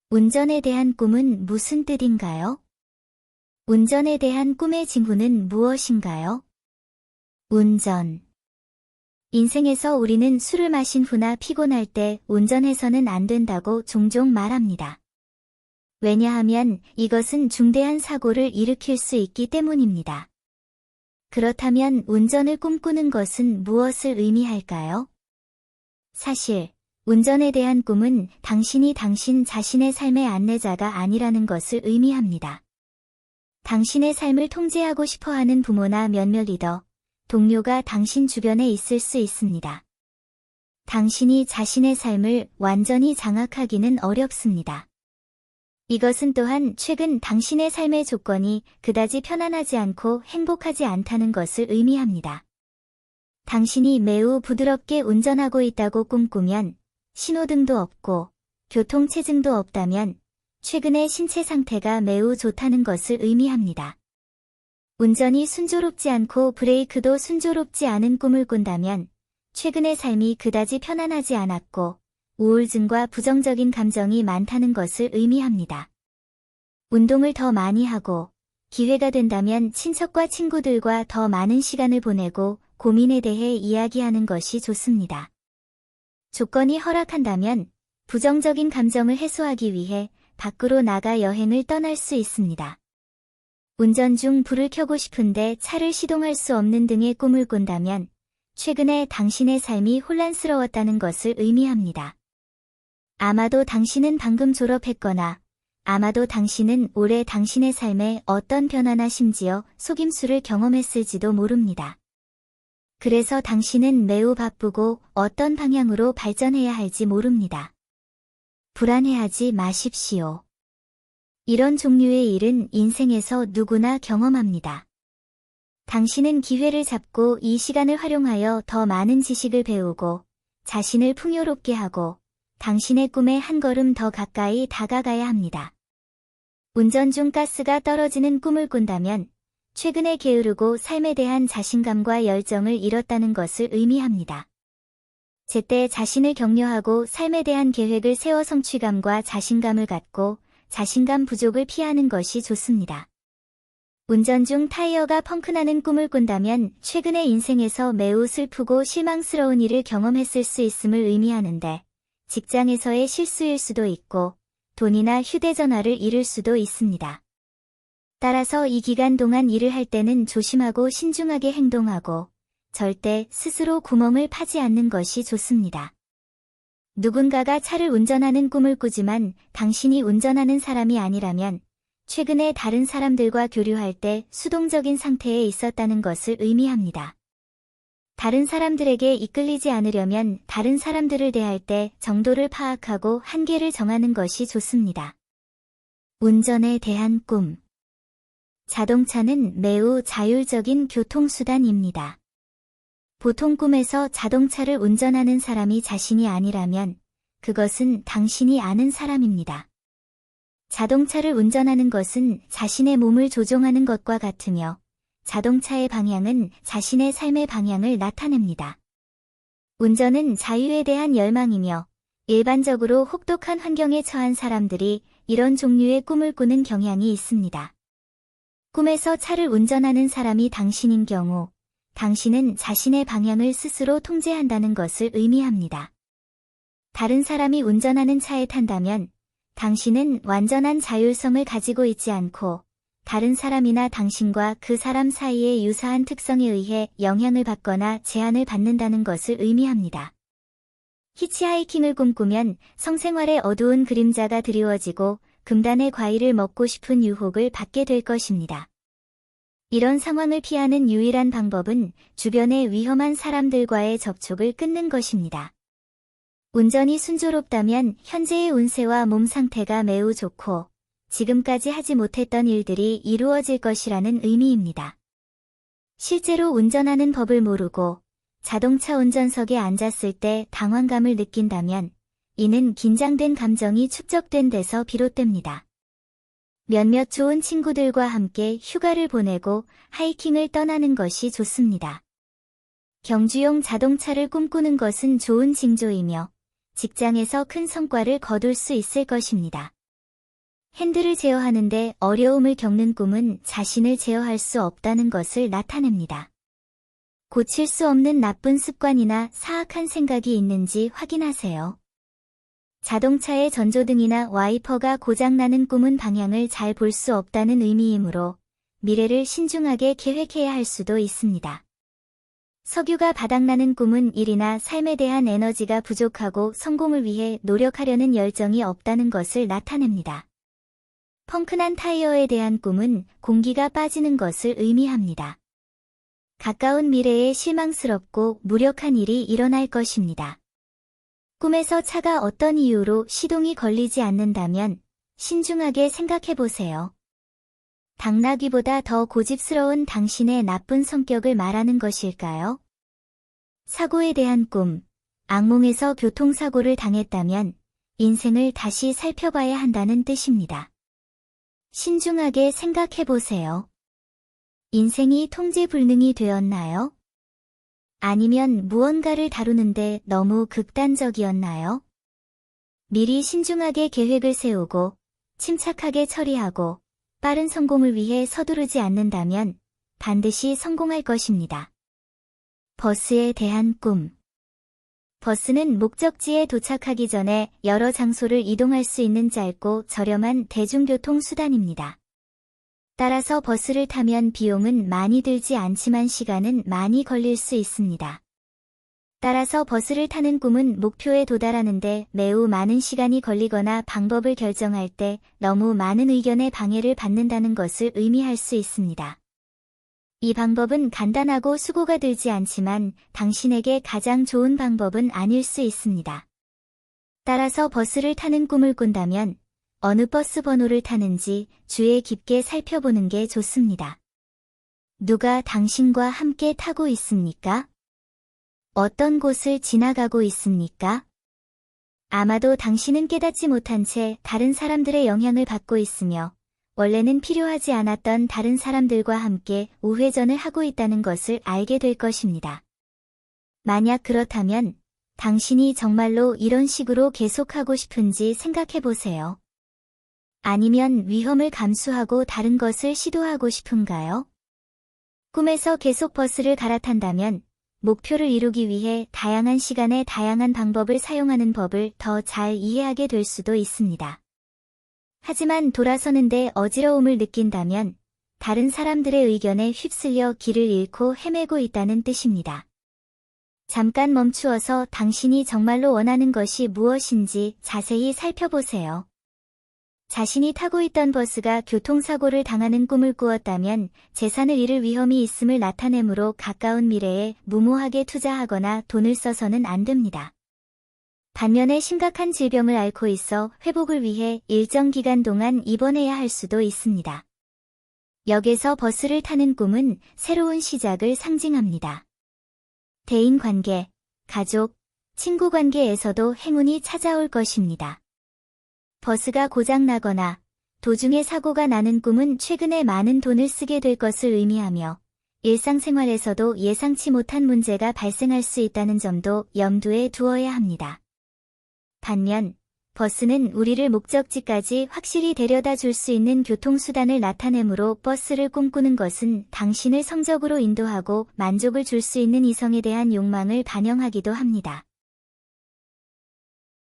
운전에 대한 꿈은 무슨 뜻인가요? 운전에 대한 꿈의 징후는 무엇인가요? 운전. 인생에서 우리는 술을 마신 후나 피곤할 때 운전해서는 안 된다고 종종 말합니다. 왜냐하면 이것은 중대한 사고를 일으킬 수 있기 때문입니다. 그렇다면 운전을 꿈꾸는 것은 무엇을 의미할까요? 사실, 운전에 대한 꿈은 당신이 당신 자신의 삶의 안내자가 아니라는 것을 의미합니다. 당신의 삶을 통제하고 싶어하는 부모나 몇몇 리더, 동료가 당신 주변에 있을 수 있습니다. 당신이 자신의 삶을 완전히 장악하기는 어렵습니다. 이것은 또한 최근 당신의 삶의 조건이 그다지 편안하지 않고 행복하지 않다는 것을 의미합니다. 당신이 매우 부드럽게 운전하고 있다고 꿈꾸면 신호등도 없고 교통체증도 없다면 최근의 신체 상태가 매우 좋다는 것을 의미합니다. 운전이 순조롭지 않고 브레이크도 순조롭지 않은 꿈을 꾼다면 최근의 삶이 그다지 편안하지 않았고 우울증과 부정적인 감정이 많다는 것을 의미합니다. 운동을 더 많이 하고 기회가 된다면 친척과 친구들과 더 많은 시간을 보내고 고민에 대해 이야기하는 것이 좋습니다. 조건이 허락한다면 부정적인 감정을 해소하기 위해 밖으로 나가 여행을 떠날 수 있습니다. 운전 중 불을 켜고 싶은데 차를 시동할 수 없는 등의 꿈을 꾼다면 최근에 당신의 삶이 혼란스러웠다는 것을 의미합니다. 아마도 당신은 방금 졸업했거나 아마도 당신은 올해 당신의 삶에 어떤 변화나 심지어 속임수를 경험했을지도 모릅니다. 그래서 당신은 매우 바쁘고 어떤 방향으로 발전해야 할지 모릅니다. 불안해하지 마십시오. 이런 종류의 일은 인생에서 누구나 경험합니다. 당신은 기회를 잡고 이 시간을 활용하여 더 많은 지식을 배우고 자신을 풍요롭게 하고 당신의 꿈에 한 걸음 더 가까이 다가가야 합니다. 운전 중 가스가 떨어지는 꿈을 꾼다면 최근에 게으르고 삶에 대한 자신감과 열정을 잃었다는 것을 의미합니다. 제때 자신을 격려하고 삶에 대한 계획을 세워 성취감과 자신감을 갖고 자신감 부족을 피하는 것이 좋습니다. 운전 중 타이어가 펑크나는 꿈을 꾼다면 최근의 인생에서 매우 슬프고 실망스러운 일을 경험했을 수 있음을 의미하는데 직장에서의 실수일 수도 있고 돈이나 휴대전화를 잃을 수도 있습니다. 따라서 이 기간 동안 일을 할 때는 조심하고 신중하게 행동하고 절대 스스로 구멍을 파지 않는 것이 좋습니다. 누군가가 차를 운전하는 꿈을 꾸지만 당신이 운전하는 사람이 아니라면 최근에 다른 사람들과 교류할 때 수동적인 상태에 있었다는 것을 의미합니다. 다른 사람들에게 이끌리지 않으려면 다른 사람들을 대할 때 정도를 파악하고 한계를 정하는 것이 좋습니다. 운전에 대한 꿈. 자동차는 매우 자율적인 교통수단입니다. 보통 꿈에서 자동차를 운전하는 사람이 자신이 아니라면 그것은 당신이 아는 사람입니다. 자동차를 운전하는 것은 자신의 몸을 조종하는 것과 같으며 자동차의 방향은 자신의 삶의 방향을 나타냅니다. 운전은 자유에 대한 열망이며 일반적으로 혹독한 환경에 처한 사람들이 이런 종류의 꿈을 꾸는 경향이 있습니다. 꿈에서 차를 운전하는 사람이 당신인 경우 당신은 자신의 방향을 스스로 통제한다는 것을 의미합니다. 다른 사람이 운전하는 차에 탄다면 당신은 완전한 자율성을 가지고 있지 않고 다른 사람이나 당신과 그 사람 사이의 유사한 특성에 의해 영향을 받거나 제한을 받는다는 것을 의미합니다. 히치하이킹을 꿈꾸면 성생활의 어두운 그림자가 드리워지고 금단의 과일을 먹고 싶은 유혹을 받게 될 것입니다. 이런 상황을 피하는 유일한 방법은 주변의 위험한 사람들과의 접촉을 끊는 것입니다. 운전이 순조롭다면 현재의 운세와 몸 상태가 매우 좋고 지금까지 하지 못했던 일들이 이루어질 것이라는 의미입니다. 실제로 운전하는 법을 모르고 자동차 운전석에 앉았을 때 당황감을 느낀다면 이는 긴장된 감정이 축적된 데서 비롯됩니다. 몇몇 좋은 친구들과 함께 휴가를 보내고 하이킹을 떠나는 것이 좋습니다. 경주용 자동차를 꿈꾸는 것은 좋은 징조이며 직장에서 큰 성과를 거둘 수 있을 것입니다. 핸들을 제어하는데 어려움을 겪는 꿈은 자신을 제어할 수 없다는 것을 나타냅니다. 고칠 수 없는 나쁜 습관이나 사악한 생각이 있는지 확인하세요. 자동차의 전조등이나 와이퍼가 고장나는 꿈은 방향을 잘 볼 수 없다는 의미이므로 미래를 신중하게 계획해야 할 수도 있습니다. 석유가 바닥나는 꿈은 일이나 삶에 대한 에너지가 부족하고 성공을 위해 노력하려는 열정이 없다는 것을 나타냅니다. 펑크난 타이어에 대한 꿈은 공기가 빠지는 것을 의미합니다. 가까운 미래에 실망스럽고 무력한 일이 일어날 것입니다. 꿈에서 차가 어떤 이유로 시동이 걸리지 않는다면 신중하게 생각해 보세요. 당나귀보다 더 고집스러운 당신의 나쁜 성격을 말하는 것일까요? 사고에 대한 꿈, 악몽에서 교통사고를 당했다면 인생을 다시 살펴봐야 한다는 뜻입니다. 신중하게 생각해 보세요. 인생이 통제불능이 되었나요? 아니면 무언가를 다루는데 너무 극단적이었나요? 미리 신중하게 계획을 세우고 침착하게 처리하고 빠른 성공을 위해 서두르지 않는다면 반드시 성공할 것입니다. 버스에 대한 꿈. 버스는 목적지에 도착하기 전에 여러 장소를 이동할 수 있는 짧고 저렴한 대중교통 수단입니다. 따라서 버스를 타면 비용은 많이 들지 않지만 시간은 많이 걸릴 수 있습니다. 따라서 버스를 타는 꿈은 목표에 도달하는데 매우 많은 시간이 걸리거나 방법을 결정할 때 너무 많은 의견의 방해를 받는다는 것을 의미할 수 있습니다. 이 방법은 간단하고 수고가 들지 않지만 당신에게 가장 좋은 방법은 아닐 수 있습니다. 따라서 버스를 타는 꿈을 꾼다면 어느 버스 번호를 타는지 주의 깊게 살펴보는 게 좋습니다. 누가 당신과 함께 타고 있습니까? 어떤 곳을 지나가고 있습니까? 아마도 당신은 깨닫지 못한 채 다른 사람들의 영향을 받고 있으며 원래는 필요하지 않았던 다른 사람들과 함께 우회전을 하고 있다는 것을 알게 될 것입니다. 만약 그렇다면 당신이 정말로 이런 식으로 계속하고 싶은지 생각해 보세요. 아니면 위험을 감수하고 다른 것을 시도하고 싶은가요? 꿈에서 계속 버스를 갈아탄다면 목표를 이루기 위해 다양한 시간에 다양한 방법을 사용하는 법을 더 잘 이해하게 될 수도 있습니다. 하지만 돌아서는데 어지러움을 느낀다면 다른 사람들의 의견에 휩쓸려 길을 잃고 헤매고 있다는 뜻입니다. 잠깐 멈추어서 당신이 정말로 원하는 것이 무엇인지 자세히 살펴보세요. 자신이 타고 있던 버스가 교통사고를 당하는 꿈을 꾸었다면 재산을 잃을 위험이 있음을 나타내므로 가까운 미래에 무모하게 투자하거나 돈을 써서는 안 됩니다. 반면에 심각한 질병을 앓고 있어 회복을 위해 일정 기간 동안 입원해야 할 수도 있습니다. 역에서 버스를 타는 꿈은 새로운 시작을 상징합니다. 대인관계, 가족, 친구 관계에서도 행운이 찾아올 것입니다. 버스가 고장나거나 도중에 사고가 나는 꿈은 최근에 많은 돈을 쓰게 될 것을 의미하며 일상생활에서도 예상치 못한 문제가 발생할 수 있다는 점도 염두에 두어야 합니다. 반면 버스는 우리를 목적지까지 확실히 데려다 줄 수 있는 교통수단을 나타내므로 버스를 꿈꾸는 것은 당신을 성적으로 인도하고 만족을 줄 수 있는 이성에 대한 욕망을 반영하기도 합니다.